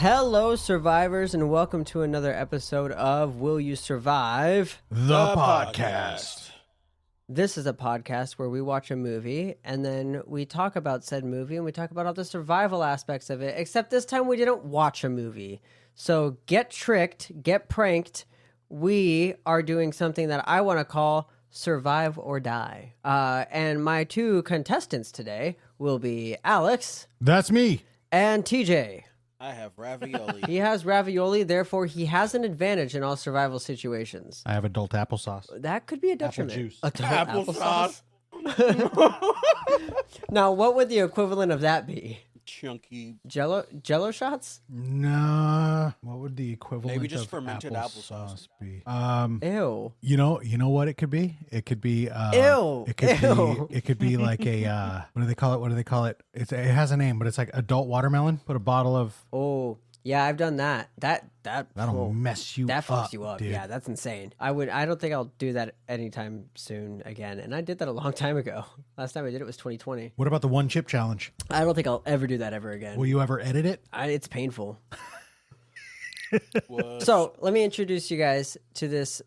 Hello, survivors, and welcome to another episode of Will You Survive? The podcast. This is a podcast where we watch a movie, and then we talk about said movie, and we talk about all the survival aspects of it, except this time we didn't watch a movie. So get tricked, get pranked. We are doing something that I want to call Survive or Die. And my two contestants today will be Alex. That's me. And TJ. I have ravioli. He has ravioli, therefore he has an advantage in all survival situations. I have adult applesauce. That could be a detriment. juice. Applesauce. Now, what would the equivalent of that be? Chunky. Jello shots? Nah. What would the equivalent Maybe just of fermented applesauce be? Ew. You know what it could be? It could be Ew. It could Ew. be. It could be like a what do they call it? It has a name, but it's like adult watermelon. Put a bottle of. Oh, yeah, I've done that. That'll mess you. That fucks you up. dude. Yeah, that's insane. I don't think I'll do that anytime soon again. And I did that a long time ago. Last time I did it was 2020. What about the one chip challenge? I don't think I'll ever do that ever again. Will you ever edit it? It's painful. So let me introduce you guys to this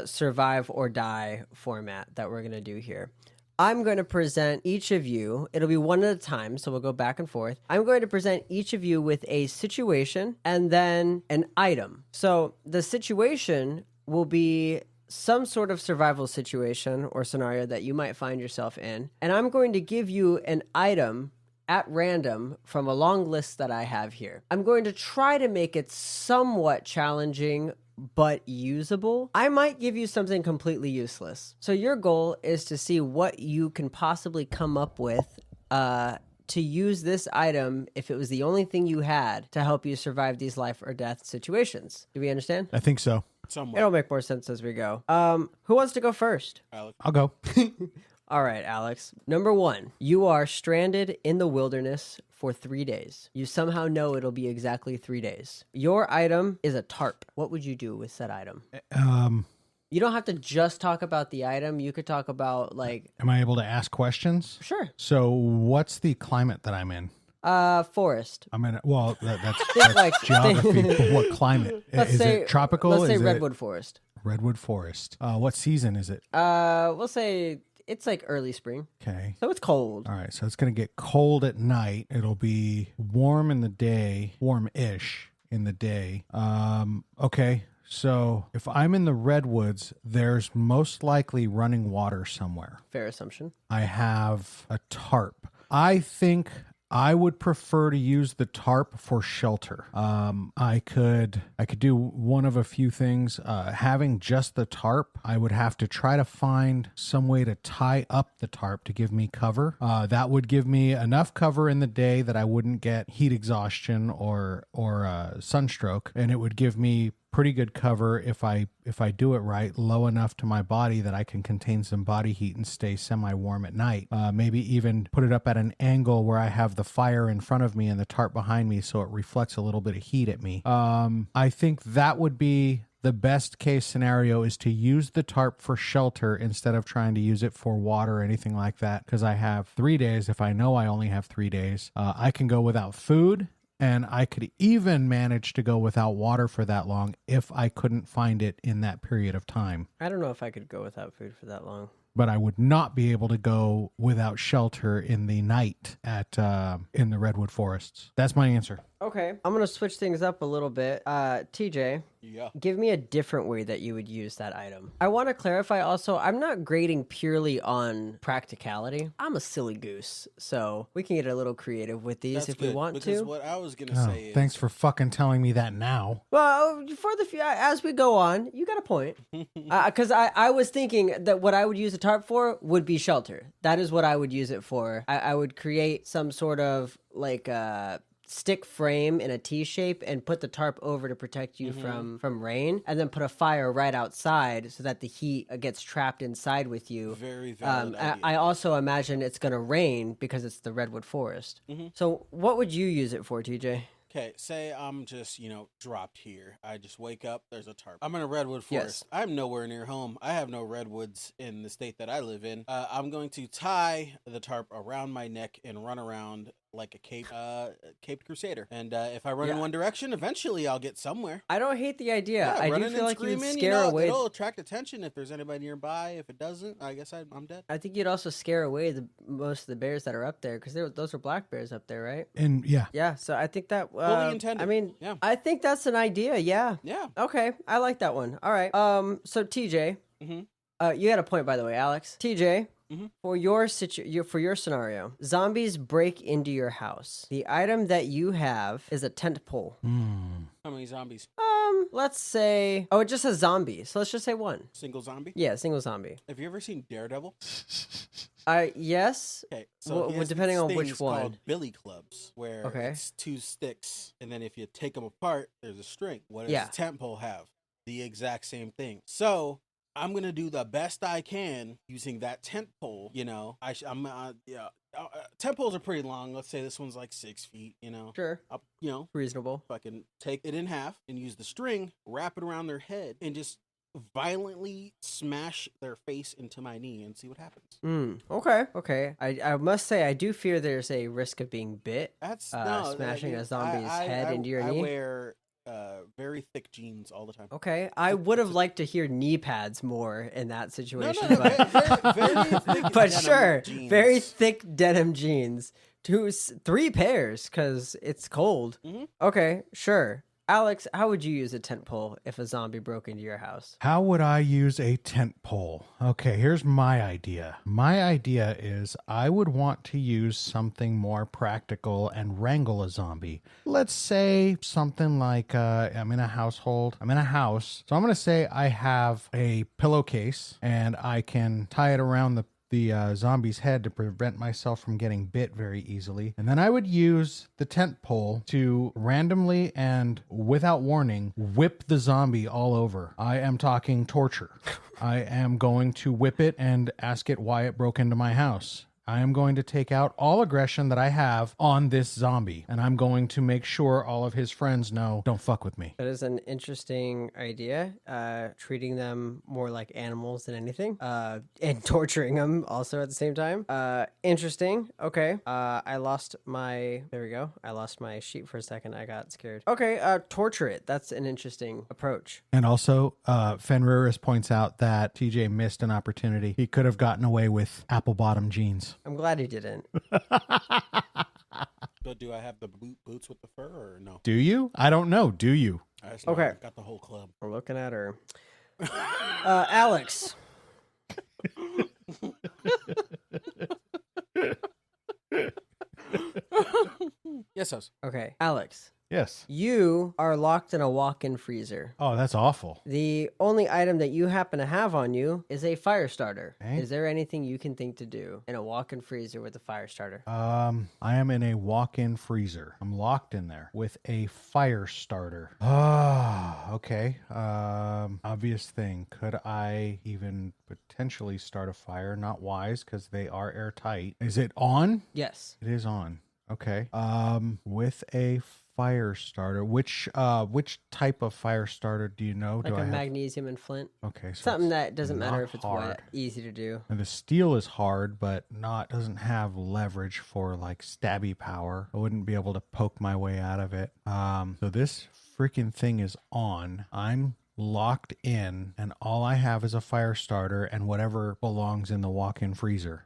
survive or die format that we're going to do here. I'm going to present each of you. It'll be one at a time, so we'll go back and forth. I'm going to present each of you with a situation and then an item. So the situation will be some sort of survival situation or scenario that you might find yourself in. And I'm going to give you an item at random from a long list that I have here. I'm going to try to make it somewhat challenging but usable. I might give you something completely useless. So your goal is to see what you can possibly come up with to use this item if it was the only thing you had to help you survive these life or death situations. Do we understand? I think so. Somewhat. It'll make more sense as we go. Who wants to go first? Alex. I'll go. All right, Alex. Number 1, you are stranded in the wilderness for 3 days. You somehow know it'll be exactly 3 days. Your item is a tarp. What would you do with said item? You don't have to just talk about the item. You could talk about like... Am I able to ask questions? Sure. So what's the climate that I'm in? Forest. I'm in, that's like- geography, but what climate? Is it tropical? Let's say Is it redwood forest. Redwood forest. What season is it? We'll say it's like early spring. Okay. So it's cold. All right. So it's going to get cold at night. It'll be warm in the day, warm-ish in the day. Okay. So if I'm in the redwoods, there's most likely running water somewhere. Fair assumption. I have a tarp. I think I would prefer to use the tarp for shelter. I could do one of a few things. Having just the tarp, I would have to try to find some way to tie up the tarp to give me cover. That would give me enough cover in the day that I wouldn't get heat exhaustion or sunstroke, and it would give me pretty good cover if I do it right, low enough to my body that I can contain some body heat and stay semi-warm at night. Maybe even put it up at an angle where I have the fire in front of me and the tarp behind me so it reflects a little bit of heat at me. I think that would be the best case scenario, is to use the tarp for shelter instead of trying to use it for water or anything like that, because I have 3 days. If I know I only have 3 days, I can go without food. And I could even manage to go without water for that long if I couldn't find it in that period of time. I don't know if I could go without food for that long. But I would not be able to go without shelter in the night in the redwood forests. That's my answer. Okay. I'm going to switch things up a little bit. TJ, Yeah. give me a different way that you would use that item. I want to clarify also, I'm not grading purely on practicality. I'm a silly goose, so we can get a little creative with these That's if good, we want because to. what I was going to Oh, say is... thanks for fucking telling me that now. Well, as we go on, you got a point. Because I was thinking that what I would use a tarp for would be shelter. That is what I would use it for. I would create some sort of like stick frame in a T shape and put the tarp over to protect you from rain, and then put a fire right outside so that the heat gets trapped inside with you. Very valid idea. I also imagine it's going to rain because it's the redwood forest. So what would you use it for, TJ? Okay, say I'm just, dropped here. I just wake up, there's a tarp. I'm in a redwood forest. Yes. I'm nowhere near home. I have no redwoods in the state that I live in. I'm going to tie the tarp around my neck and run around like a caped crusader. And if I run in one direction, eventually I'll get somewhere. I don't hate the idea. I do feel like you'd scare away. It'll attract attention if there's anybody nearby. If it doesn't, I guess I'm dead. I think you'd also scare away most of the bears that are up there, because those are black bears up there, right? And yeah. So I think that fully intended. I mean, yeah. I think that's an idea. Yeah. Yeah. Okay, I like that one. All right. So TJ, you had a point, by the way, Alex. TJ. For your for your scenario, zombies break into your house. The item that you have is a tent pole. How many zombies? Let's say, it just says zombie, so let's just say one. Single zombie? Yeah, single zombie. Have you ever seen Daredevil? Yes. Okay, so depending on which one. Called billy clubs, where it's 2 sticks, and then if you take them apart, there's a string. What does a tent pole have? The exact same thing. So I'm gonna do the best I can using that tent pole. You know, tent poles are pretty long. Let's say this one's like 6 feet. You know, sure. Reasonable. If I can take it in half and use the string, wrap it around their head, and just violently smash their face into my knee and see what happens. Okay. I must say I do fear there's a risk of being bit. That's smashing a zombie's head into your knee. I wear very thick jeans all the time. Okay, I would have liked to hear knee pads more in that situation. No, very thick but sure, jeans. Very thick denim jeans. 3 pairs, because it's cold. Okay, sure. Alex, how would you use a tent pole if a zombie broke into your house? How would I use a tent pole? Okay, here's my idea. My idea is I would want to use something more practical and wrangle a zombie. Let's say something like I'm in a house. So I'm going to say I have a pillowcase and I can tie it around the zombie's head to prevent myself from getting bit very easily. And then I would use the tent pole to randomly and without warning whip the zombie all over. I am talking torture. I am going to whip it and ask it why it broke into my house. I am going to take out all aggression that I have on this zombie, and I'm going to make sure all of his friends know, don't fuck with me. That is an interesting idea, treating them more like animals than anything, and torturing them also at the same time. Interesting. Okay. I lost my sheet for a second. I got scared. Okay. Torture it. That's an interesting approach. And also, Fenriris points out that TJ missed an opportunity. He could have gotten away with apple-bottom jeans. I'm glad he didn't. But do I have the boots with the fur or no? Do you? I don't know. Do you? Okay. I've got the whole club. We're looking at her. Alex. Yes, host. Okay, Alex. Yes. You are locked in a walk-in freezer. Oh, that's awful. The only item that you happen to have on you is a fire starter. Okay. Is there anything you can think to do in a walk-in freezer with a fire starter? I am in a walk-in freezer. I'm locked in there with a fire starter. Okay. Obvious thing. Could I even potentially start a fire? Not wise, because they are airtight. Is it on? Yes. It is on. Okay. With a fire starter, which type of fire starter do you know? Like magnesium and flint. Okay, so something that doesn't matter if it's hard. Easy to do. And the steel is hard, but doesn't have leverage for like stabby power. I wouldn't be able to poke my way out of it. So this freaking thing is on. I'm locked in, and all I have is a fire starter and whatever belongs in the walk-in freezer.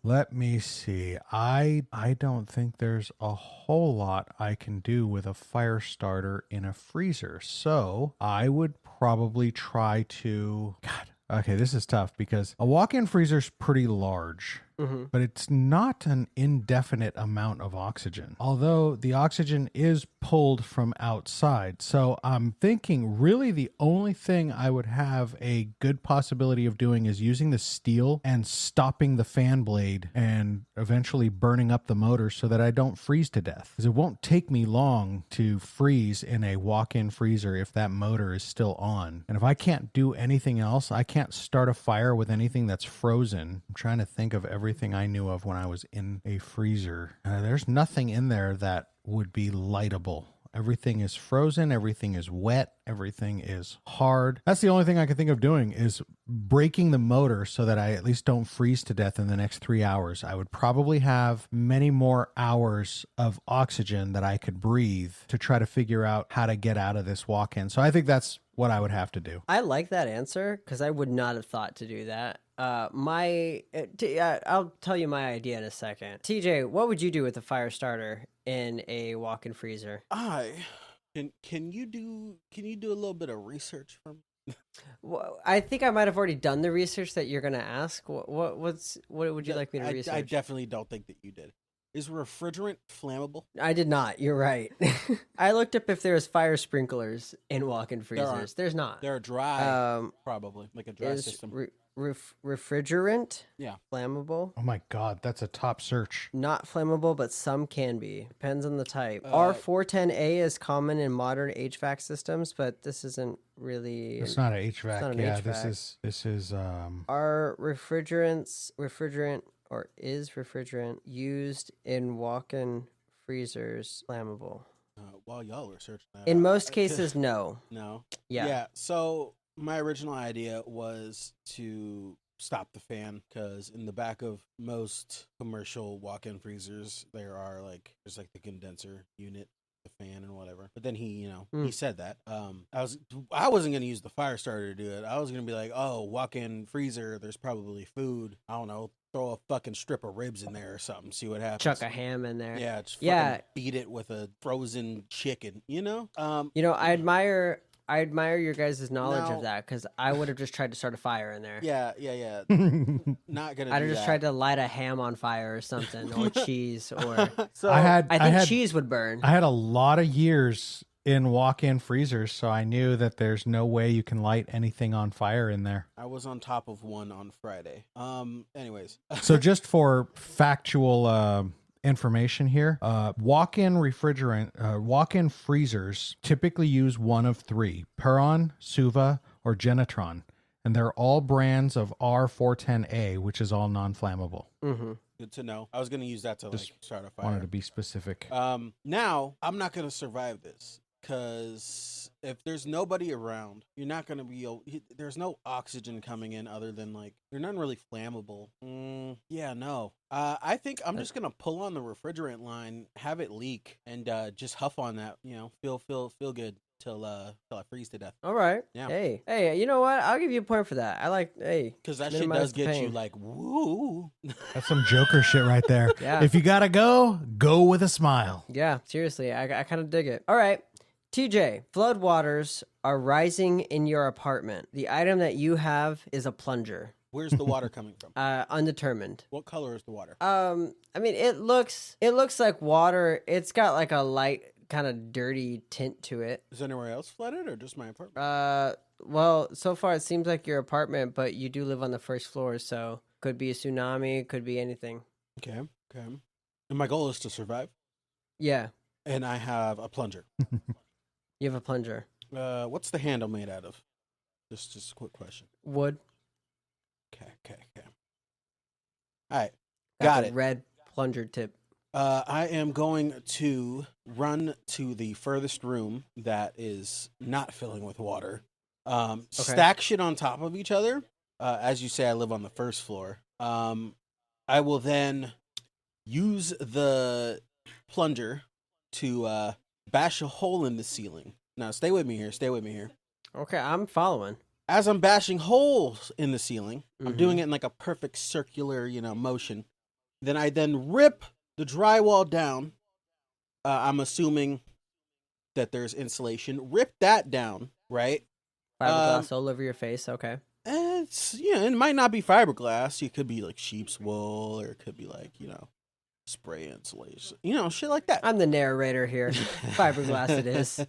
Let me see. I don't think there's a whole lot I can do with a fire starter in a freezer. So I would probably try to... Okay, this is tough because a walk-in freezer is pretty large. But it's not an indefinite amount of oxygen, although the oxygen is pulled from outside. So I'm thinking really the only thing I would have a good possibility of doing is using the steel and stopping the fan blade and eventually burning up the motor so that I don't freeze to death. Because it won't take me long to freeze in a walk-in freezer if that motor is still on. And if I can't do anything else, I can't start a fire with anything that's frozen. I'm trying to think of everything I knew of when I was in a freezer. There's nothing in there that would be lightable. Everything is frozen. Everything is wet. Everything is hard. That's the only thing I can think of doing is breaking the motor so that I at least don't freeze to death in the next 3 hours. I would probably have many more hours of oxygen that I could breathe to try to figure out how to get out of this walk-in. So I think that's what I would have to do. I like that answer because I would not have thought to do that. I'll tell you my idea in a second. TJ, what would you do with a fire starter in a walk-in freezer? Can you do a little bit of research for me? Well, I think I might have already done the research that you're going to ask. What would you like me to research? I definitely don't think that you did. Is refrigerant flammable? I did not. You're right. I looked up if there's fire sprinklers in walk-in freezers. There's not. They're dry, probably like a dry system. Refrigerant? Yeah. Flammable? Oh my God, that's a top search. Not flammable, but some can be. Depends on the type. R410A is common in modern HVAC systems, but this isn't really. It's not an HVAC. It's not an yeah, HVAC. This is. Are refrigerant used in walk-in freezers flammable? While y'all are searching that, in most cases, no. No. Yeah. Yeah. So my original idea was to stop the fan because in the back of most commercial walk-in freezers there's like the condenser unit, the fan and whatever. But then he said that I wasn't going to use the fire starter to do it. I was going to be like, oh, walk-in freezer, there's probably food, I don't know, throw a fucking strip of ribs in there or something, see what happens. Chuck a ham in there. Yeah, just fucking beat it with a frozen chicken, I admire your guys' knowledge of that because I would have just tried to start a fire in there. Yeah. Not gonna. I'd have just tried to light a ham on fire or something, or cheese, or. So I think cheese would burn. I had a lot of years in walk-in freezers, so I knew that there's no way you can light anything on fire in there. I was on top of one on Friday. Anyways. So just for factual information here, walk-in freezers typically use one of three: Peron, Suva, or Genetron, and they're all brands of R410A, which is all non-flammable. Mm-hmm. Good to know. I was going to use that to start a fire. Wanted to be specific. Now I'm not going to survive this because if there's nobody around, you're not going to be. There's no oxygen coming in other than you're not really flammable. Yeah, no. I think I'm just gonna pull on the refrigerant line, have it leak, and just huff on that. Feel good till I freeze to death. All right. Yeah. Hey. You know what? I'll give you a point for that. I like because that shit does get you woo. That's some Joker shit right there. Yeah. If you gotta go with a smile. Yeah. Seriously, I kind of dig it. All right. TJ, floodwaters are rising in your apartment. The item that you have is a plunger. Where's the water coming from? Undetermined. What color is the water? It looks like water. It's got like a light kind of dirty tint to it. Is anywhere else flooded or just my apartment? Well, so far it seems like your apartment, but you do live on the first floor, so could be a tsunami, could be anything. Okay. And my goal is to survive. Yeah. And I have a plunger. You have a plunger. What's the handle made out of? Just a quick question. Wood. Okay. All right. Got it. Red plunger tip. I am going to run to the furthest room that is not filling with water. Stack shit on top of each other. As you say, I live on the first floor. I will then use the plunger to bash a hole in the ceiling. Now, stay with me here. Okay, I'm following. As I'm bashing holes in the ceiling, I'm doing it in like a perfect circular, motion. Then I rip the drywall down. I'm assuming that there's insulation. Rip that down, right? Fiberglass all over your face. Okay. It might not be fiberglass. It could be like sheep's wool, or it could be like spray insulation. Shit like that. I'm the narrator here. Fiberglass it is.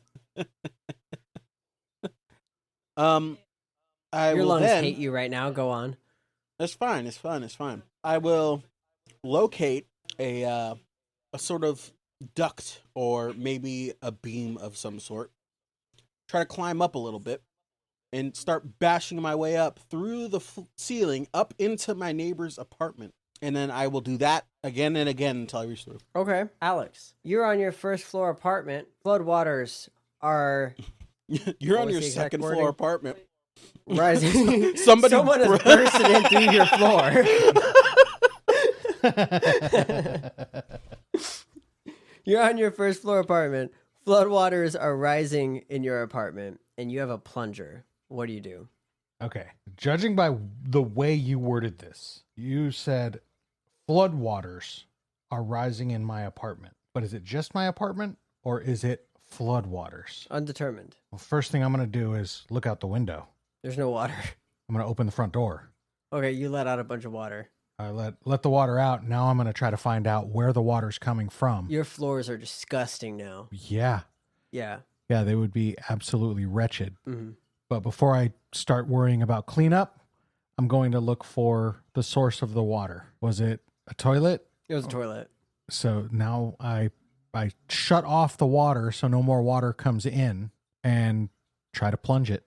Your lungs hate you right now. Go on. It's fine. I will locate a sort of duct or maybe a beam of some sort. Try to climb up a little bit and start bashing my way up through the ceiling up into my neighbor's apartment. And then I will do that again and again until I reach through. Okay. Alex, you're on your first floor apartment. Floodwaters are... You're on your second floor apartment. Rising. Someone is bursting in through your floor. You're on your first floor apartment. Floodwaters are rising in your apartment, and you have a plunger. What do you do? Okay. Judging by the way you worded this, you said floodwaters are rising in my apartment. But is it just my apartment, or is it floodwaters? Undetermined. Well, first thing I'm going to do is look out the window. There's no water. I'm going to open the front door. Okay, you let out a bunch of water. I let the water out. Now I'm going to try to find out where the water's coming from. Your floors are disgusting now. Yeah. Yeah. Yeah, they would be absolutely wretched. Mm-hmm. But before I start worrying about cleanup, I'm going to look for the source of the water. Was it a toilet? It was a toilet. So now I shut off the water so no more water comes in and try to plunge it.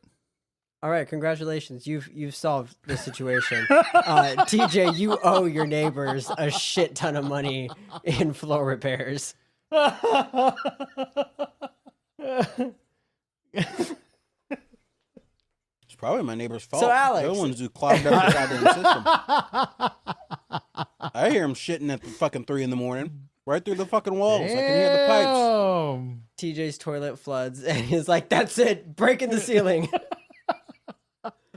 All right, congratulations. You've solved the situation. TJ, you owe your neighbors a shit ton of money in floor repairs. It's probably my neighbor's fault. So, Alex. They're the ones who clogged up the goddamn system. I hear him shitting at the fucking 3 a.m. right through the fucking walls. I can hear the pipes. TJ's toilet floods, and he's like, "That's it, breaking the ceiling."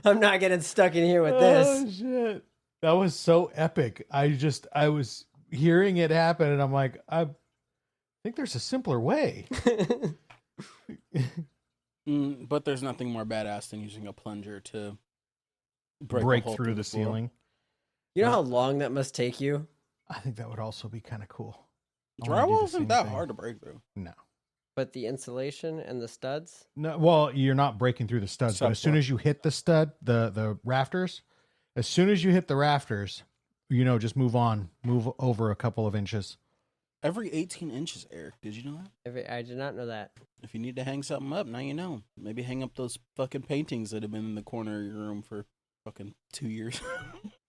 I'm not getting stuck in here with this. Oh shit. That was so epic. I was hearing it happen and I'm like, I think there's a simpler way. But there's nothing more badass than using a plunger to break through the ceiling. You know how long that must take you? I think that would also be kind of cool. Drywall isn't that hard to break through. No. But the insulation and the studs? No, well, you're not breaking through the studs, but as soon as you hit the stud, the rafters, as soon as you hit the rafters, just move over a couple of inches. Every 18 inches, Eric. Did you know that? I did not know that. If you need to hang something up, now you know. Maybe hang up those fucking paintings that have been in the corner of your room for fucking 2 years.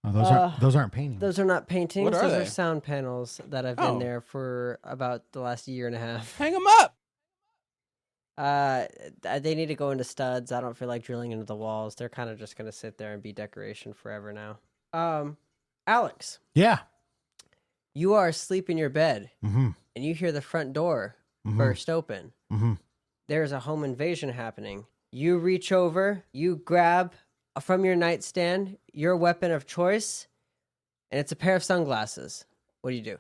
Oh, those aren't paintings. Those are not paintings. What are those they? are sound panels that have been there for about the last year and a half. Hang them up. They need to go into studs. I don't feel like drilling into the walls. They're kind of just going to sit there and be decoration forever now. Alex. Yeah. You are asleep in your bed, mm-hmm. and you hear the front door burst open. Mm-hmm. There's a home invasion happening. You reach over, you grab from your nightstand your weapon of choice, and it's a pair of sunglasses. What do you do?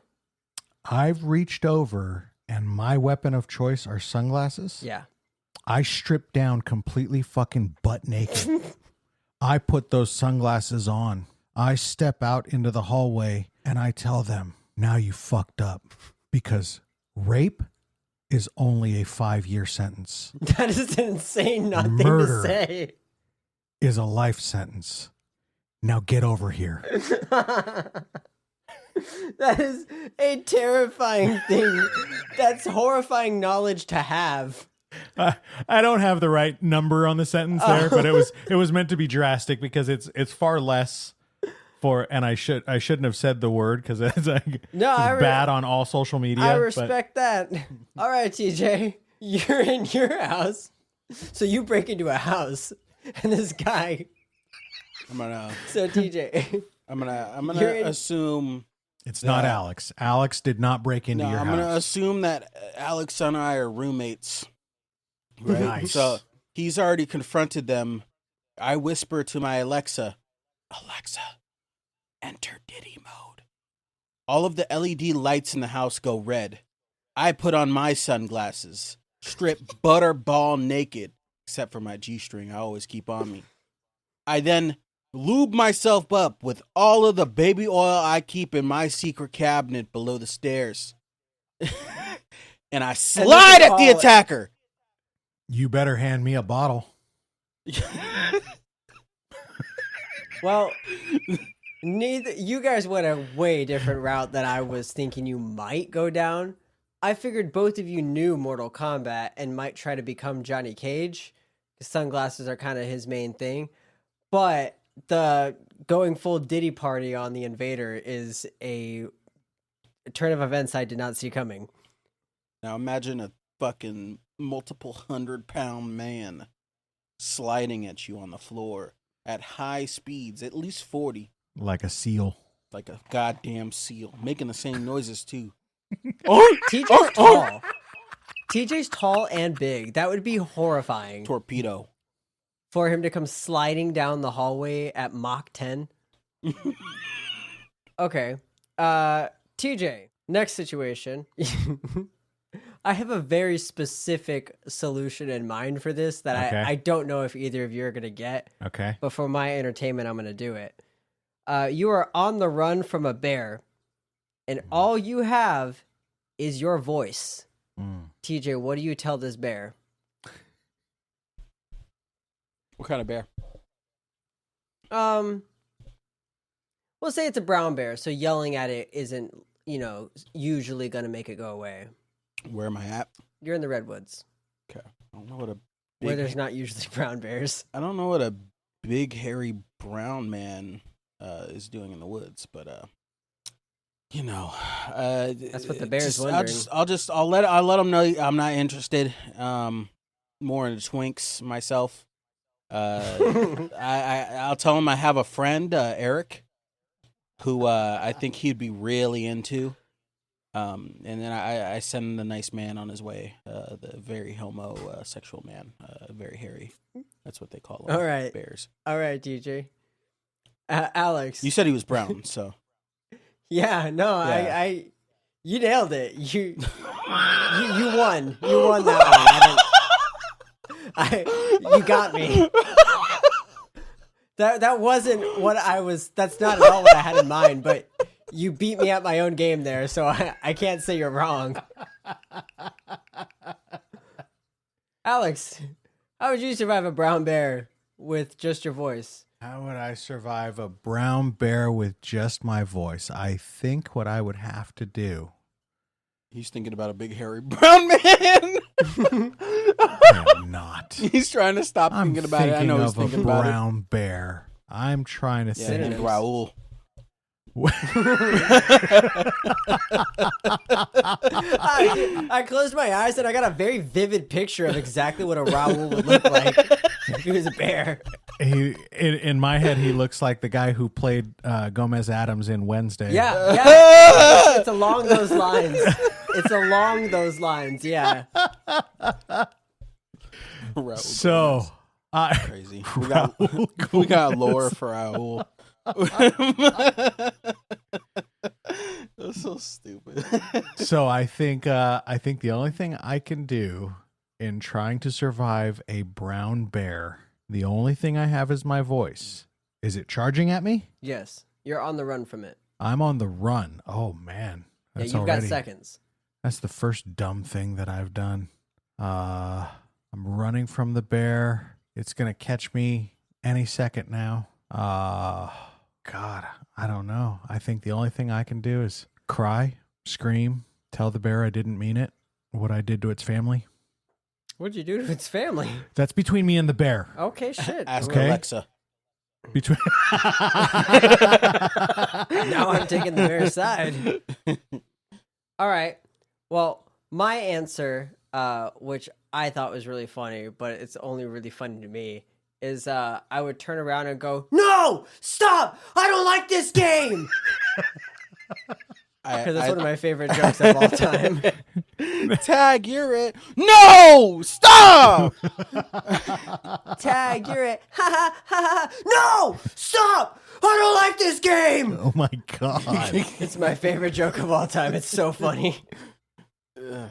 I've reached over, and my weapon of choice are sunglasses? Yeah. I strip down completely fucking butt naked. I put those sunglasses on. I step out into the hallway, and I tell them, now you fucked up, because rape is only a 5-year sentence. That is an insane nothing Murder to say. Is a life sentence. Now get over here. That is a terrifying thing. That's horrifying knowledge to have. I don't have the right number on the sentence there, but it was meant to be drastic because it's far less for, and I shouldn't have said the word because it's like bad on all social media. I respect that. All right, TJ, you're in your house, so you break into a house, and this guy. So TJ, I'm gonna assume it's not Alex. Alex did not break into your house. I'm gonna assume that Alex and I are roommates. Right. Nice. So he's already confronted them. I whisper to my Alexa, enter Diddy mode. All of the LED lights in the house go red. I put on my sunglasses, strip butterball naked, except for my G-string I always keep on me. I then lube myself up with all of the baby oil I keep in my secret cabinet below the stairs. And I slide at the attacker. You better hand me a bottle. Well, you guys went a way different route than I was thinking you might go down. I figured both of you knew Mortal Kombat and might try to become Johnny Cage, because sunglasses are kind of his main thing. But the going full Diddy party on the invader is a turn of events I did not see coming. Now imagine a fucking multiple 100-pound man sliding at you on the floor at high speeds, at least 40. Like a seal. Like a goddamn seal. Making the same noises, too. TJ's tall. TJ's tall and big. That would be horrifying. Torpedo. For him to come sliding down the hallway at Mach 10. Okay. TJ, next situation. I have a very specific solution in mind for this that I don't know if either of you are going to get. Okay. But for my entertainment, I'm going to do it. You are on the run from a bear, and all you have is your voice. TJ, what do you tell this bear? What kind of bear? We'll say it's a brown bear, so yelling at it isn't, usually going to make it go away. Where am I at? You're in the redwoods. Okay. I don't know what where there's not usually brown bears. I don't know what a big hairy brown man is doing in the woods, but that's what the bear's wondering. I'll let them know I'm not interested. More into twinks myself. I'll tell him I have a friend, Eric, who I think he'd be really into. And then I send the nice man on his way, the very homosexual man, very hairy. That's what they call them. All right, bears. All right, DJ. Alex, you said he was brown, so yeah. No, yeah. You nailed it. You won. You won that one. You got me. That wasn't what I was. That's not at all what I had in mind, but. You beat me at my own game there, so I can't say you're wrong. Alex, how would you survive a brown bear with just your voice? How would I survive a brown bear with just my voice? I think what I would have to do. He's thinking about a big hairy brown man. I am not. He's trying to stop thinking about it. I know he's thinking about it. Brown bear. I'm trying to think. Named Raul. I closed my eyes and I got a very vivid picture of exactly what a Raul would look like if he was a bear. In my head, he looks like the guy who played Gomez Adams in Wednesday. Yeah. It's along those lines. Yeah. So, crazy. We got lore for Raul. That's so stupid. So I think the only thing I can do in trying to survive a brown bear, the only thing I have is my voice. Is it charging at me? Yes. You're on the run from it. I'm on the run. Oh man. You've got seconds. That's the first dumb thing that I've done. I'm running from the bear. It's gonna catch me any second now. God, I don't know. I think the only thing I can do is cry, scream, tell the bear I didn't mean it, what I did to its family. What'd you do to its family? That's between me and the bear. Okay, shit. Ask Alexa. Between. Now I'm taking the bear's side. All right. Well, my answer, which I thought was really funny, but it's only really funny to me, is I would turn around and go, "No! Stop! I don't like this game!" Because that's one of my favorite jokes of all time. Tag, you're it. No! Stop! Tag, you're it. Ha ha ha ha! No! Stop! I don't like this game! Oh my God. It's my favorite joke of all time. It's so funny. Yeah,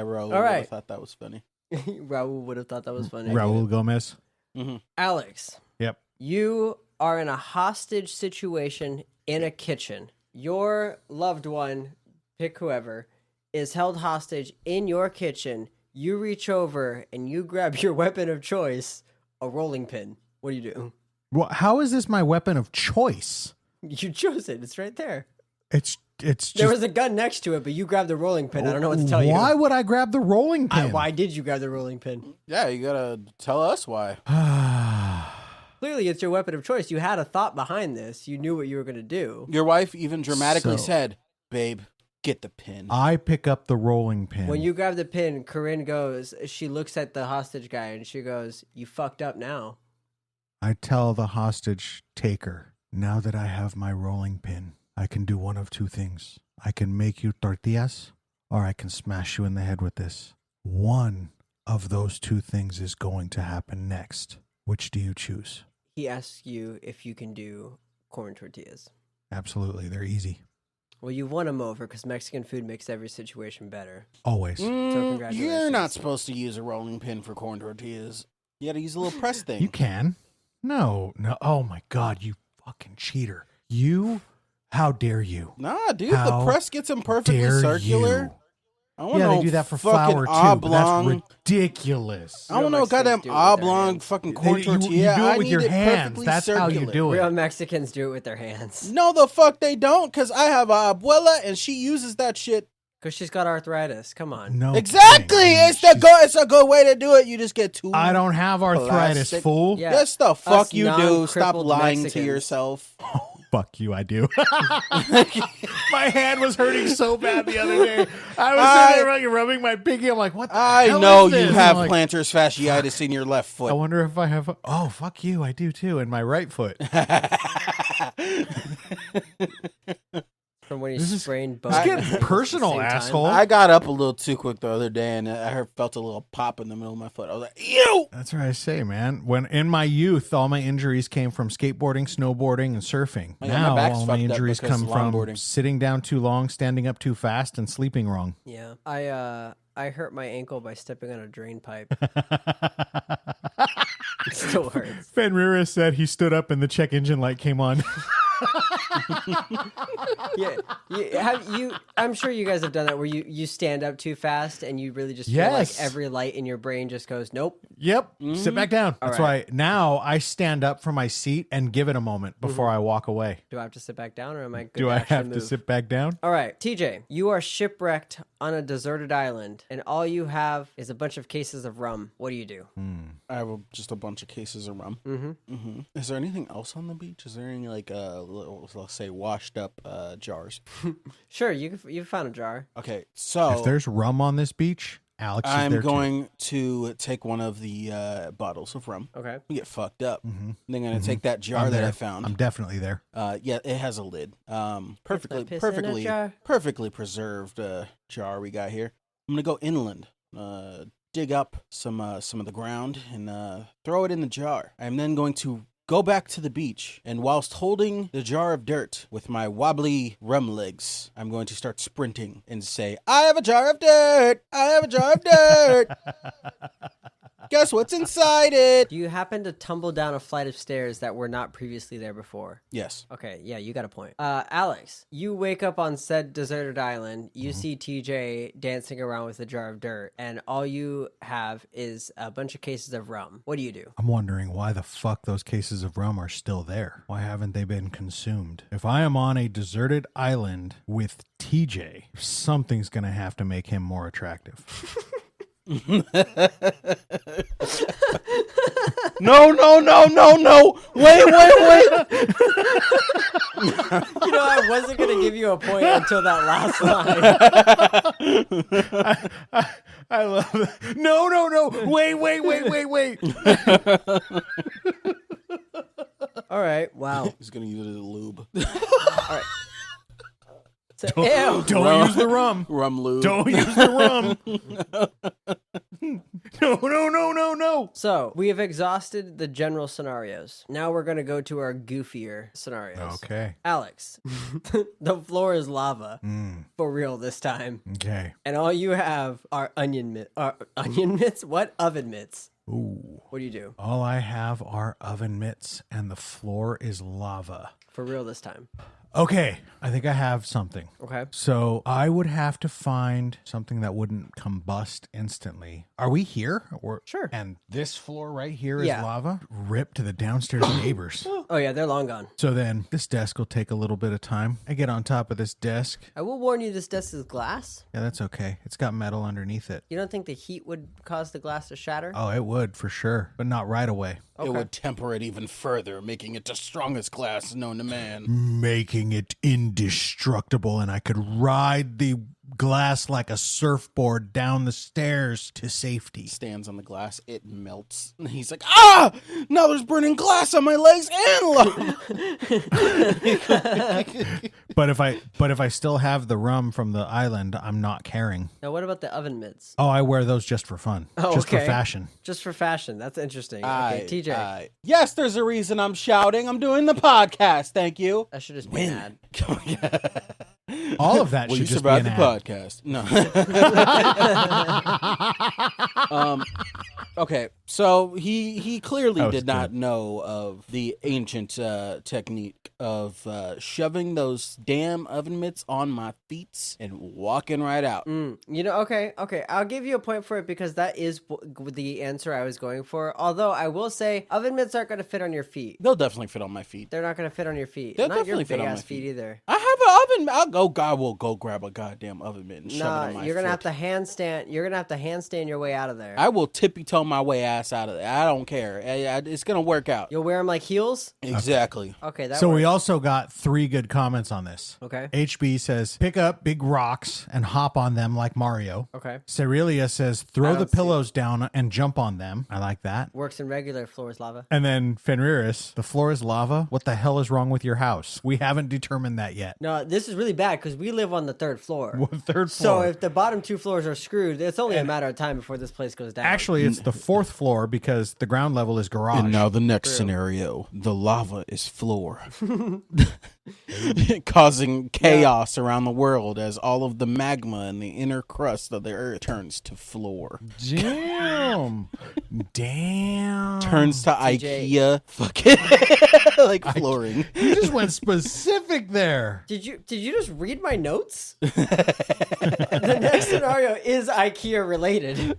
Raul would have thought that was funny. Raul would have thought that was funny. Raul Gomez. Mm-hmm. Alex. Yep. You are in a hostage situation in a kitchen. Your loved one, pick whoever, is held hostage in your kitchen. You reach over and you grab your weapon of choice, a rolling pin. What do you do? Well, how is this my weapon of choice? You chose it. It's right there. It's just... There was a gun next to it, but you grabbed the rolling pin. I don't know what to tell you. Why would I grab the rolling pin? Why did you grab the rolling pin? Yeah, you gotta tell us why. Clearly, it's your weapon of choice. You had a thought behind this. You knew what you were going to do. Your wife even dramatically said, Babe, get the pin. I pick up the rolling pin. When you grab the pin, Corinne goes, she looks at the hostage guy and she goes, "You fucked up now." I tell the hostage taker, now that I have my rolling pin, I can do one of two things. I can make you tortillas, or I can smash you in the head with this. One of those two things is going to happen next. Which do you choose? He asks you if you can do corn tortillas. Absolutely. They're easy. Well, you've won him over because Mexican food makes every situation better. Always. So congratulations. You're not supposed to use a rolling pin for corn tortillas. You got to use a little press thing. You can. No. Oh my God, you fucking cheater. How dare you? Nah, dude, How the press gets them perfectly dare circular. you? I want Yeah, no they do that for fucking flour too, but oblong. that's ridiculous. I don't know, Real goddamn Mexicans do it with their oblong hands. fucking corn You tortilla. do it I with need your it hands. perfectly That's how you circular. do it. Real Mexicans do it with their hands. No, the fuck they don't, because I have a abuela and she uses that shit. Because she's got arthritis. Come on. No. Exactly. kidding. It's a good way to do it. You just get two. I don't have arthritis, Plastic. fool. Yeah. Yes, the fuck Us you do. Stop non-crippled lying to Mexicans. yourself. Fuck you, I do. My hand was hurting so bad the other day. I was sitting there rubbing my pinky. I'm like, what the I hell know is you this? have I'm like, plantar fasciitis in your left I foot. wonder if I have. Oh, fuck you. I do too. In my right foot. From when he This is- sprained It's both. getting at the personal, same time. asshole. I got up a little too quick the other day and I felt a little pop in the middle of my foot. I was like, ew! That's what I say, man. When in my youth, all my injuries came from skateboarding, snowboarding, and surfing. Oh, yeah, my Now, back's all my fucked up injuries because come of from longboarding. sitting down too long, standing up too fast, and sleeping wrong. Yeah. I hurt my ankle by stepping on a drain pipe. It still hurts. Fenrir said he stood up and the check engine light came on. Yeah, I'm sure you guys have done that where you stand up too fast and you really just feel Yes. like every light in your brain just goes, nope. Yep. Sit back down. All That's right. why now I stand up from my seat and give it a moment before I walk away. Do I have to sit back down or am I good Do to I actually have to move? sit back down? All right, TJ, you are shipwrecked on a deserted island and all you have is a bunch of cases of rum. What do you do? I have just a bunch of cases of rum. Mm-hmm. Is there anything else on the beach? Is there any, like, let's say, washed up jars? Sure, you found a jar. Okay, so If there's rum on this beach, Alex is I'm there going to take one of the bottles of rum. Okay. Get fucked up. too. And then I'm going to take that Mm-hmm. jar I'm that there. I found. I'm definitely there. Yeah, it has a lid. Perfectly, piss in a perfectly, jar. perfectly preserved jar we got here. I'm gonna go inland, dig up some of the ground, and throw it in the jar. I'm then going to go back to the beach, and whilst holding the jar of dirt with my wobbly rum legs, I'm going to start sprinting and say, "I have a jar of dirt. I have a jar of dirt. Guess what's inside it?" Do you happen to tumble down a flight of stairs that were not previously there before? Yes. Okay, yeah, you got a point. Alex, you wake up on said deserted island. You Mm-hmm. see TJ dancing around with a jar of dirt, and all you have is a bunch of cases of rum. What do you do? I'm wondering why the fuck those cases of rum are still there. Why haven't they been consumed? If I am on a deserted island with TJ, something's going to have to make him more attractive. No. Wait. You know, I wasn't going to give you a point until that last line. I love that. No. Wait. All right, wow. He's gonna use it as a lube. All right. So, ew. Don't Rum. use the rum. Rum lube. Don't use the rum. No. So, we have exhausted the general scenarios. Now we're going to go to our goofier scenarios. Okay. Alex, the floor is lava. Mm, For real this time. okay. And all you have are onion mitts? What? Oven mitts. Ooh. What do you do? All I have are oven mitts and the floor is lava. For real this time. Okay, I think I have something. Okay. So I would have to find something that wouldn't combust instantly. Are we here? Or, Sure. And this floor right here is Yeah. lava? Rip to the downstairs neighbors. Oh, yeah, they're long gone. So then this desk will take a little bit of time. I get on top of this desk. I will warn you, this desk is glass. Yeah, that's okay. It's got metal underneath it. You don't think the heat would cause the glass to shatter? Oh, it would for sure, but not right away. Okay. It would temper it even further, making it the strongest glass known to man. Making making it indestructible, and I could ride the glass like a surfboard down the stairs to safety. Stands on the glass, it melts. And he's like, ah! Now there's burning glass on my legs and love. But if I still have the rum from the island, I'm not caring. Now, what about the oven mitts? Oh, I wear those just for fun. Oh, just okay. for fashion. Just for fashion. That's interesting. Okay, TJ. Yes, there's a reason I'm shouting. I'm doing the podcast. Thank you. I should just be mad. All of that should just be an ad. Podcast. No. Okay, so he clearly did not know of the ancient technique of shoving those damn oven mitts on my feet and walking right out. Okay. I'll give you a point for it because that is the answer I was going for. Although I will say oven mitts aren't going to fit on your feet. They'll definitely fit on my feet. They're not going to fit on your feet. They'll not definitely your fit on my feet either. I have an oven. I will go grab a goddamn oven mitt and shove it on my you're gonna foot. have to handstand. You're gonna have to handstand your way out of there. I will tippy-toe my way ass out of there. I don't care. It's gonna work out. You'll wear them like heels. Exactly. Okay. That So works. we also got 3 good comments on this. Okay. HB says, pick up big rocks and hop on them like Mario. Okay. Cerelia says, throw the pillows down and jump on them. I like that. Works in regular floors lava. And then Fenriris, the floor is lava. What the hell is wrong with your house? We haven't determined that yet. No, this is really bad because we live on the 3rd floor. Third So floor. if the bottom 2 floors are screwed, it's only a matter of time before this place goes down. Actually, it's the 4th floor because the ground level is garage. And now the next scenario, the lava is floor. Causing chaos around the world as all of the magma in the inner crust of the earth turns to floor. Damn. Damn. Turns to TJ. IKEA fucking like flooring. You just went specific there. Did you just read my notes? The next scenario is IKEA related.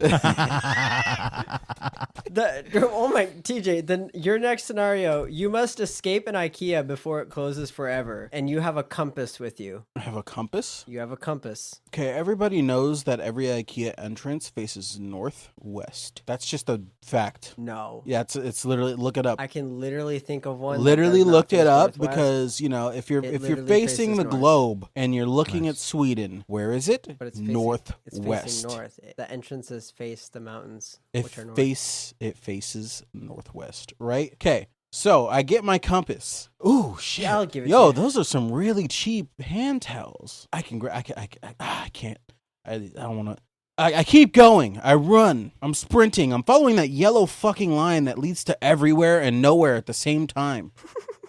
TJ, your next scenario, you must escape an IKEA before it closes forever, and you have a compass with you. I have a compass. You have a compass. Okay, everybody knows that every IKEA entrance faces northwest. That's just a fact. No. Yeah, it's literally, look it up. I can literally think of one. Literally looked it up northwest. because, if you're literally facing faces the north. globe and you're looking at Sweden, where is it? But it's facing, northwest. It's facing north. The entrances face the mountains, which are north. It faces northwest, right? Okay. So I get my compass. Ooh, shit! Yeah, I'll give it Yo, to you. those are some really cheap hand towels. I can't. I don't want to. I keep going. I run. I'm sprinting. I'm following that yellow fucking line that leads to everywhere and nowhere at the same time.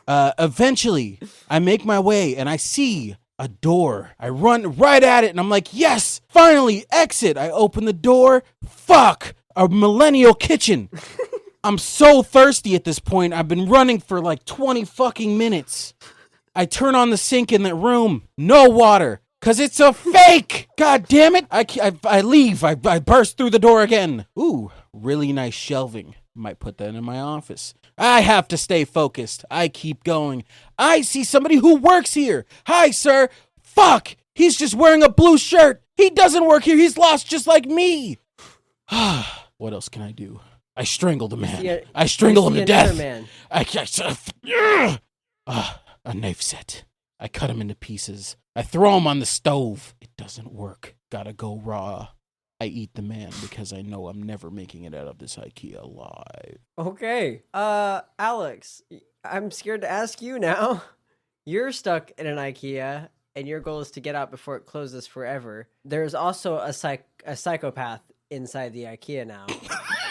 Eventually, I make my way and I see a door. I run right at it and I'm like, yes, finally, exit. I open the door. Fuck, a millennial kitchen. I'm so thirsty at this point. I've been running for like 20 fucking minutes. I turn on the sink in the room. No water. Cause it's a fake! God damn it! I leave. I burst through the door again. Ooh, really nice shelving. Might put that in my office. I have to stay focused. I keep going. I see somebody who works here. Hi, sir. Fuck! He's just wearing a blue shirt. He doesn't work here. He's lost just like me. What else can I do? I strangle the man. I strangle him to death. Man. A knife set. I cut him into pieces. I throw him on the stove. It doesn't work. Gotta go raw. I eat the man because I know I'm never making it out of this IKEA alive. Okay. Alex, I'm scared to ask you now. You're stuck in an IKEA and your goal is to get out before it closes forever. There's also a psychopath inside the IKEA now.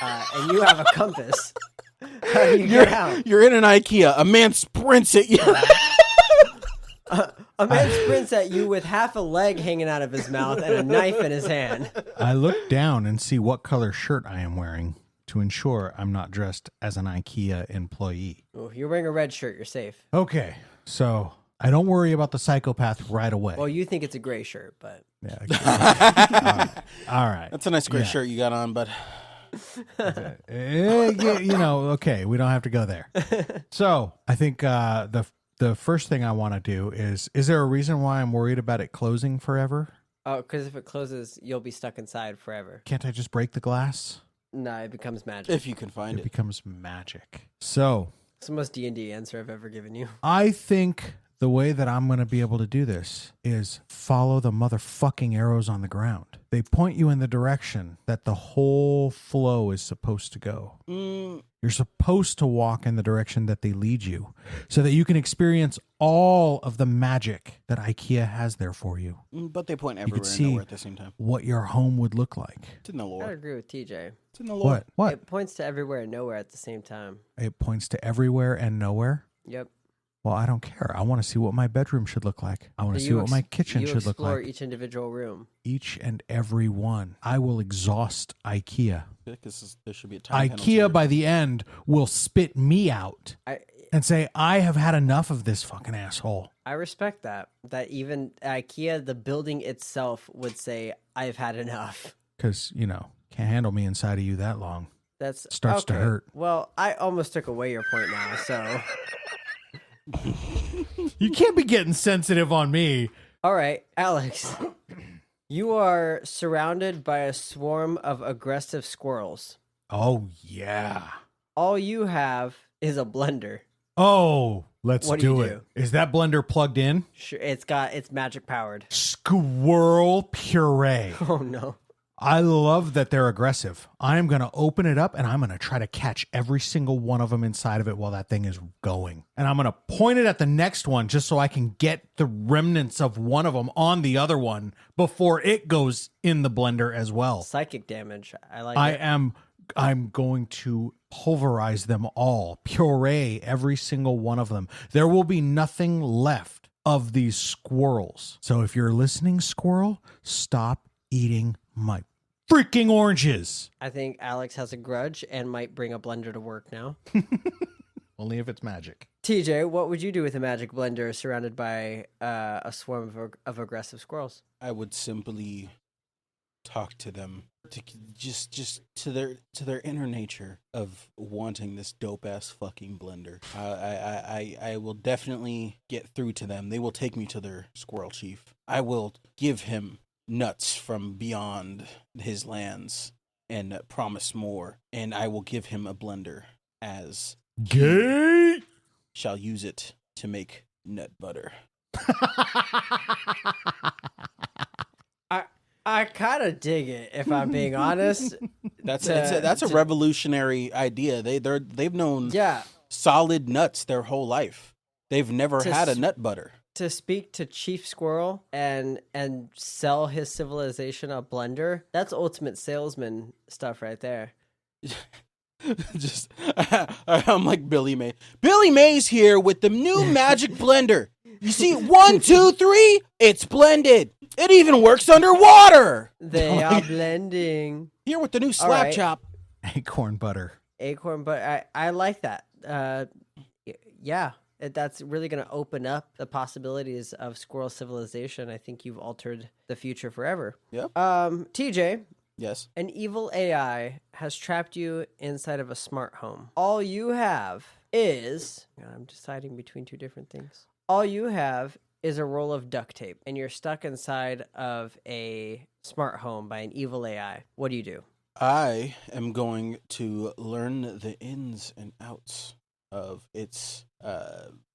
And you have a compass. How do you get out? You're in an IKEA. A man sprints at you. A man sprints at you with half a leg hanging out of his mouth and a knife in his hand. I look down and see what color shirt I am wearing to ensure I'm not dressed as an IKEA employee. Oh, you're wearing a red shirt. You're safe. Okay, so I don't worry about the psychopath right away. Well, you think it's a gray shirt, but... Yeah. All right. That's a nice gray shirt you got on, but... Okay, we don't have to go there. So I think the first thing I want to do is there a reason why I'm worried about it closing forever? Oh, because if it closes, you'll be stuck inside forever. Can't I just break the glass? No, it becomes magic. If you can find it. It becomes magic. So it's the most D&D answer I've ever given you. I think the way that I'm going to be able to do this is follow the motherfucking arrows on the ground. They point you in the direction that the whole flow is supposed to go. You're supposed to walk in the direction that they lead you so that you can experience all of the magic that IKEA has there for you. But they point everywhere and see nowhere at the same time. what your home would look like. It's in the I lore. agree with TJ. It's in the lore. What? It points to everywhere and nowhere at the same time. It points to everywhere and nowhere? Yep. Well, I don't care. I want to see what my bedroom should look like. I want to see what my kitchen should look like. You explore each individual room. Each and every one. I will exhaust IKEA. Because there should be a time IKEA by the end will spit me out and say, I have had enough of this fucking asshole. I respect that. That even IKEA, the building itself, would say, I've had enough. Because, can't handle me inside of you that long. That's starts to hurt. Well, I almost took away your point now, so... You can't be getting sensitive on me. All right, Alex. You are surrounded by a swarm of aggressive squirrels. Oh, yeah. All you have is a blender. Oh, let's do it. do? Is that blender plugged in? Sure, it's magic powered. Squirrel puree. Oh, no. I love that they're aggressive. I'm going to open it up and I'm going to try to catch every single one of them inside of it while that thing is going. And I'm going to point it at the next one just so I can get the remnants of one of them on the other one before it goes in the blender as well. Psychic damage. I like it. I'm going to pulverize them all, puree every single one of them. There will be nothing left of these squirrels. So if you're listening, squirrel, stop eating my freaking oranges. I think Alex has a grudge and might bring a blender to work now. Only if it's magic. TJ, what would you do with a magic blender surrounded by a swarm of aggressive squirrels? I would simply talk to them, just to their inner nature of wanting this dope ass fucking blender. I will definitely get through to them. They will take me to their squirrel chief. I will give him nuts from beyond his lands and promise more, and I will give him a blender as gay shall use it to make nut butter. I kind of dig it, if I'm being honest. That's a revolutionary idea. They've known yeah solid nuts their whole life. They've never had a nut butter. To speak to Chief Squirrel and sell his civilization a blender, that's ultimate salesman stuff right there. I'm like Billy May. Billy May's here with the new magic blender. You see, 1, 2, 3, it's blended. It even works underwater. They are blending. Here with the new slap chop. Acorn butter. Acorn butter. I like that. Yeah. That's really going to open up the possibilities of squirrel civilization. I think you've altered the future forever. Yep. TJ. Yes. An evil AI has trapped you inside of a smart home. All you have is... I'm deciding between two different things. All you have is a roll of duct tape, and you're stuck inside of a smart home by an evil AI. What do you do? I am going to learn the ins and outs of its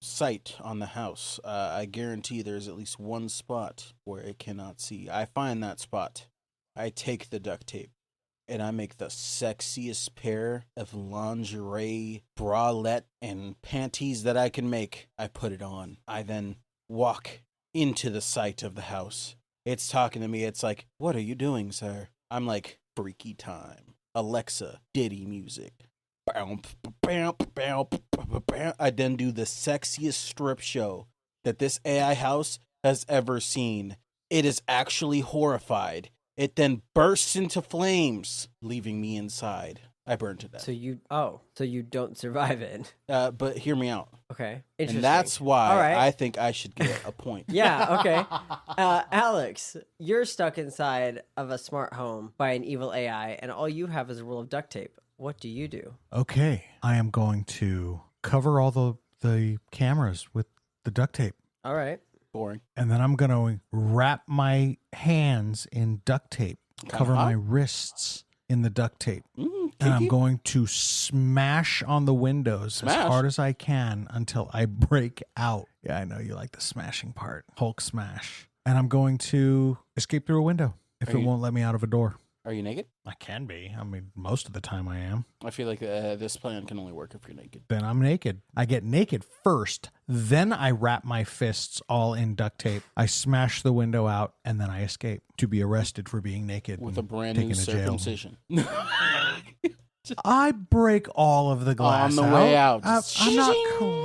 sight on the house. I guarantee there's at least one spot where it cannot see. I find that spot. I take the duct tape and I make the sexiest pair of lingerie, bralette, and panties that I can make. I put it on. I then walk into the sight of the house. It's talking to me. It's like, "What are you doing, sir?" I'm like, "Freaky time. Alexa, Diddy music." I then do the sexiest strip show that this AI house has ever seen. It is actually horrified. It then bursts into flames, leaving me inside. I burned to death. So you don't survive it. But hear me out. Okay. Interesting. And that's why I think I should get a point. Yeah, okay. Alex, you're stuck inside of a smart home by an evil AI, and all you have is a roll of duct tape. What do you do? Okay. I am going to cover all the cameras with the duct tape. All right. Boring. And then I'm going to wrap my hands in duct tape, cover my wrists in the duct tape. and I'm going to smash on the windows as hard as I can until I break out. Yeah, I know you like the smashing part. Hulk smash. And I'm going to escape through a window if it won't let me out of a door. Are you naked? I can be. I mean, most of the time I am. I feel like this plan can only work if you're naked. Then I'm naked. I get naked first. Then I wrap my fists all in duct tape. I smash the window out, and then I escape to be arrested for being naked. With a brand new circumcision. I break all of the glass on the way out. I'm not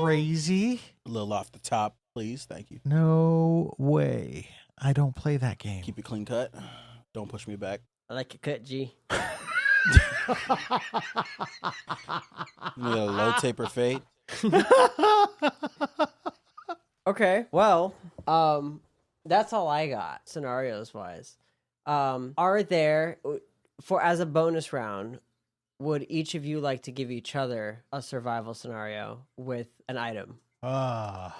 crazy. A little off the top, please. Thank you. No way. I don't play that game. Keep it clean cut. Don't push me back. I like your cut, G. You need a low taper fade. Okay, well, that's all I got scenarios wise. Are there as a bonus round? Would each of you like to give each other a survival scenario with an item?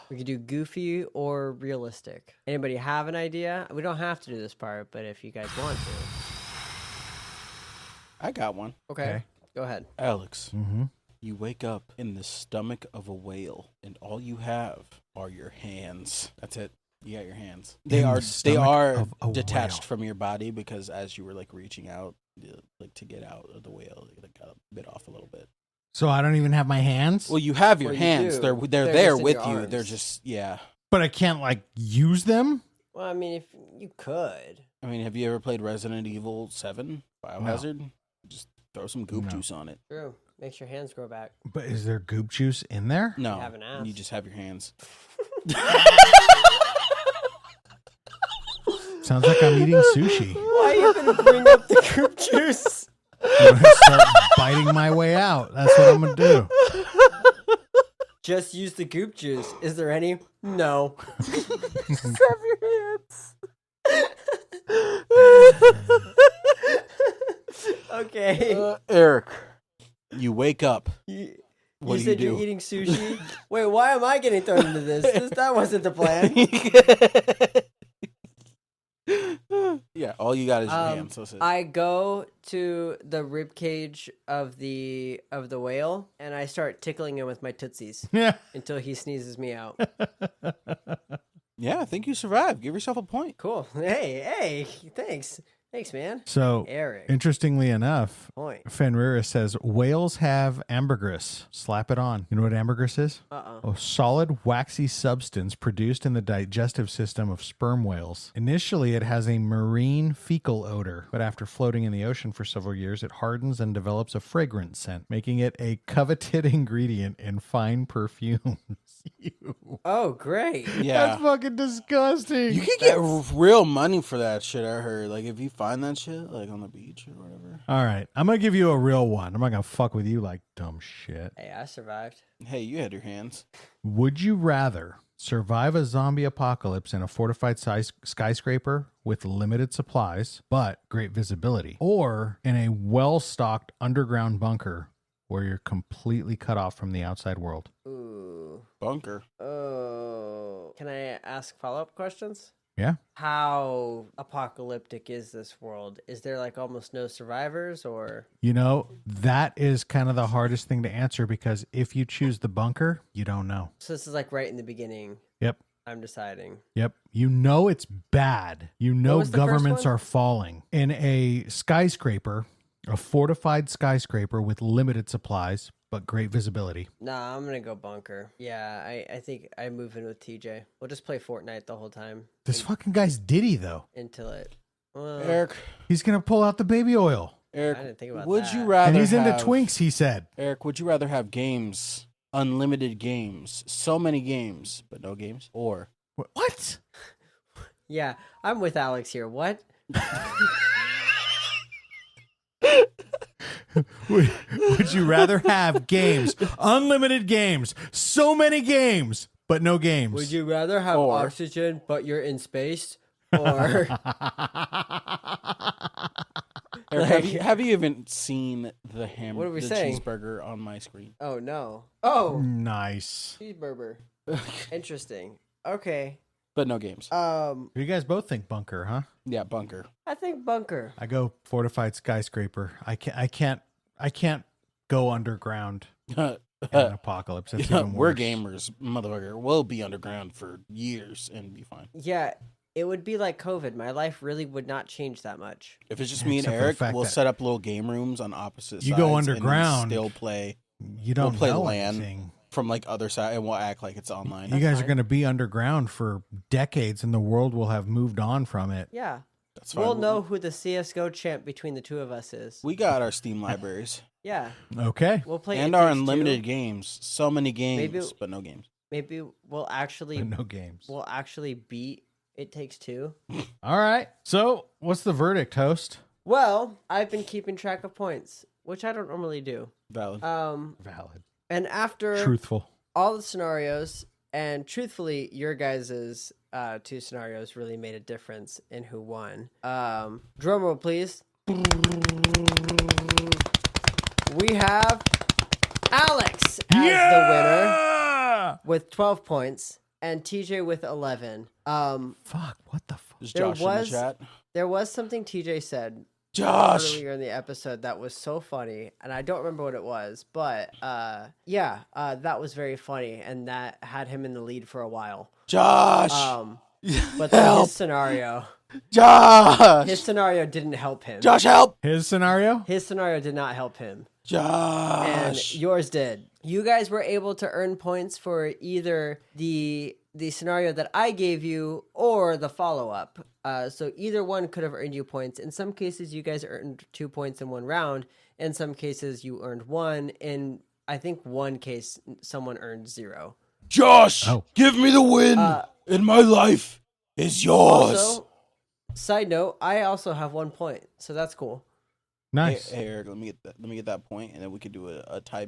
We could do goofy or realistic. Anybody have an idea? We don't have to do this part, but if you guys want to. I got one. Okay. Go ahead. Alex, you wake up in the stomach of a whale, and all you have are your hands. That's it. You got your hands. They are detached from your body because as you were like reaching out, like to get out of the whale, it got a bit off a little bit. So I don't even have my hands? Well, you have your hands. They're there with you. Arms. They're just But I can't like use them? Well, I mean, if you could. I mean, have you ever played Resident Evil 7 Biohazard? No. Just throw some goop juice on it. True. Makes your hands grow back. But is there goop juice in there? No. You have an ass. You just have your hands. Sounds like I'm eating sushi. Why are you going to bring up the goop juice? I'm gonna start biting my way out. That's what I'm going to do. Just use the goop juice. Is there any? No. Just have your hands. Okay. Eric, you wake up. You What said do you you're do? eating sushi? Wait, why am I getting thrown into this? That wasn't the plan. Yeah, all you got is your hands. So I go to the rib cage of the whale and I start tickling him with my tootsies until he sneezes me out. Yeah, I think you survived. Give yourself a point. Cool. Hey, thanks. Thanks, man. So, Eric. interestingly enough, Point. Fenrir says whales have ambergris. Slap it on. You know what ambergris is? A solid, waxy substance produced in the digestive system of sperm whales. Initially, it has a marine fecal odor, but after floating in the ocean for several years, it hardens and develops a fragrant scent, making it a coveted ingredient in fine perfumes. Oh, great. Yeah. That's fucking disgusting. You can get real money for that shit, I heard. Like, if you find that shit, like, on the beach or whatever. All right. I'm going to give you a real one. I'm not going to fuck with you like dumb shit. Hey, I survived. Hey, you had your hands. Would you rather survive a zombie apocalypse in a fortified skyscraper with limited supplies, but great visibility, or in a well-stocked underground bunker where you're completely cut off from the outside world? Ooh. Bunker. Oh. Can I ask follow-up questions? Yeah. How apocalyptic is this world? Is there like almost no survivors or? You know, that is kind of the hardest thing to answer because if you choose the bunker, you don't know. So this is like right in the beginning. Yep. I'm deciding. Yep. You know it's bad. You know was the first governments one? are falling. In a skyscraper, a fortified skyscraper with limited supplies, but great visibility. Nah, I'm gonna go bunker. Yeah, I think I move in with TJ. We'll just play Fortnite the whole time. This fucking guy's Diddy, though. Until it. Well, Eric. He's going to pull out the baby oil. Eric, I didn't think about would that. you rather And he's into have- Twinks, he said. Eric, would you rather have games, unlimited games, so many games, but no games? Or What? Yeah, I'm with Alex here. What? Would you rather have games, unlimited games, so many games, but no games? Would you rather have Or- oxygen but you're in space? Or Eric, have you even seen the What are we the saying? cheeseburger on my screen? oh no. Oh, Nice. cheeseburger. Interesting. Okay. But no games. You guys both think bunker, huh? Yeah, bunker. I think bunker. I go fortified skyscraper. I can't I can't go underground in an apocalypse. It's even We're worse. gamers, motherfucker. We'll be underground for years and be fine. Yeah, it would be like COVID. My life really would not change that much. If it's just me and Except for the Eric, fact we'll that set up little game rooms on opposite sides. You go and then underground. still play. You don't play know LAN anything. from like other side, and we'll act like it's online. You guys are going to be underground for decades, and the world will have moved on from it. Yeah. That's fine. We'll know who the CSGO champ between the two of us is. We got our Steam libraries. Yeah. Okay. We'll play And It our Takes unlimited Two. games. So many games, Maybe- but no games. Maybe we'll actually No games. we'll actually beat It Takes Two. All right. So, what's the verdict, host? Well, I've been keeping track of points, which I don't normally do. Valid. Valid. And after Truthful. all the scenarios, and truthfully, your guys' two scenarios really made a difference in who won. Drum roll, please. We have Alex as the winner with 12 points, and TJ with 11. Fuck. What the fuck? Is there Josh in was- the chat? There was something TJ said Josh! earlier in the episode that was so funny, and I don't remember what it was, but that was very funny, and that had him in the lead for a while. Josh! But then Help! his scenario didn't help him. Josh, help! His scenario? His scenario did not help him, and Josh! yours did. You guys were able to earn points for either the scenario that I gave you or the follow-up. So either one could have earned you points. In some cases, you guys earned 2 points in one round. In some cases, you earned 1. In, I think, one case, someone earned 0. Josh! Oh. Give me the win! And my life is yours! Also, side note, I also have 1 point, so that's cool. Nice. Hey, Eric, let me get that point, and then we could do a tie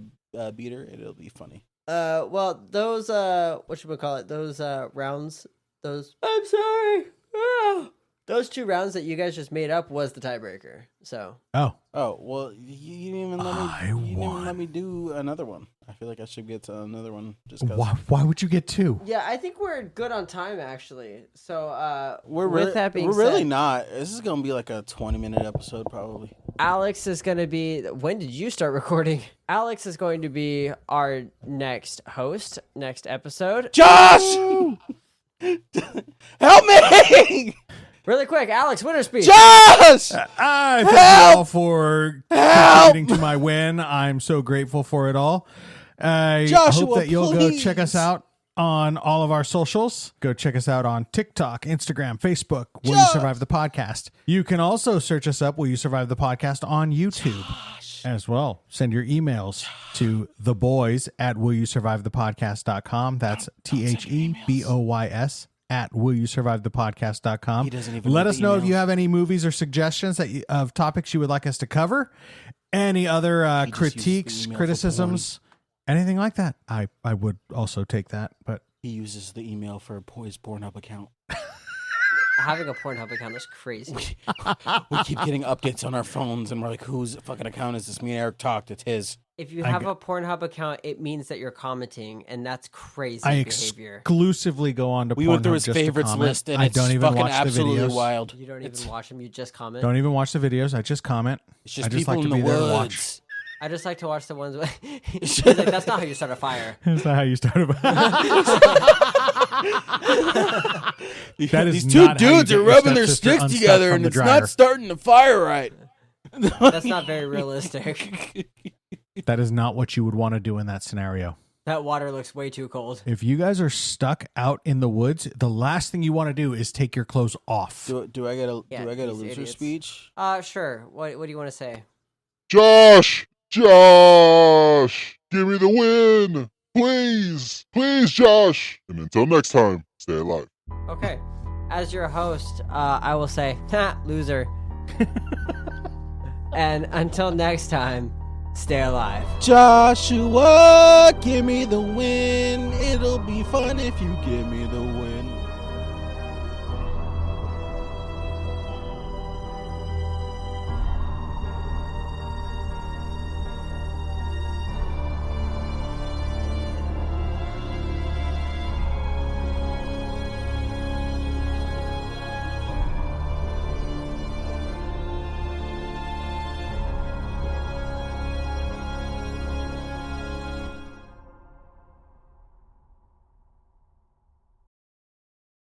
beater, and it'll be funny. Well, those whatchamacallit, those rounds, those I'm sorry. Those 2 rounds that you guys just made up was the tiebreaker. So Oh. Oh, well, you didn't even let me. I You didn't even won. let me do another one. I feel like I should get to another one just because. Why would you get 2? yeah, I think we're good on time actually. So We're with really, that being we're really said, not. This is gonna be like a 20-minute episode probably. Alex is going to be. When did you start recording? Alex is going to be our next host, next episode. Josh, help me! Really quick, Alex, winner speech. Josh, I thank you all for contributing to my win. I'm so grateful for it all. I Joshua, hope that you'll go check us please. out on all of our socials. Go check us out on TikTok, Instagram, Facebook, Will You Survive the Podcast. You can also search us up, Will You Survive the Podcast, on YouTube as well. Send your emails to theboys@willyousurvivethepodcast.com. That's THEBOYS at willyousurvivethepodcast.com. He doesn't even Let read us the know if you emails. have any movies or suggestions of topics you would like us to cover, any other just uses the critiques, email for criticisms, anything like that. I would also take that, but He uses the email for his Pornhub account. Having a Pornhub account is crazy. We keep getting updates on our phones, and we're like, "Whose fucking account is this?" Me and Eric talked. It's his. If you have a Pornhub account, it means that you're commenting, and that's crazy I behavior. exclusively go on to We went through Pornhub his just to favorites comment. list, and I it's don't even fucking watch the absolutely videos. wild. You don't even watch them; you just comment. Don't even watch the videos. I just comment. It's just I just people like in to the be there to watch. woods. I just like to watch the ones. He's like, that's not how you start a fire. Is that how you started? That is These not two how you dudes get are your rubbing their stepsister sticks unstuck together, from and the it's dryer. not starting to fire right. That's not very realistic. That is not what you would want to do in that scenario. That water looks way too cold. If you guys are stuck out in the woods, the last thing you want to do is take your clothes off. Do I get a Yeah, do I get a these loser idiots. speech? Sure. What do you want to say? Josh, give me the win. Please, Josh. And until next time, stay alive. Okay. As your host, I will say, ha, loser. And until next time, stay alive. Joshua, give me the win. It'll be fun if you give me the win.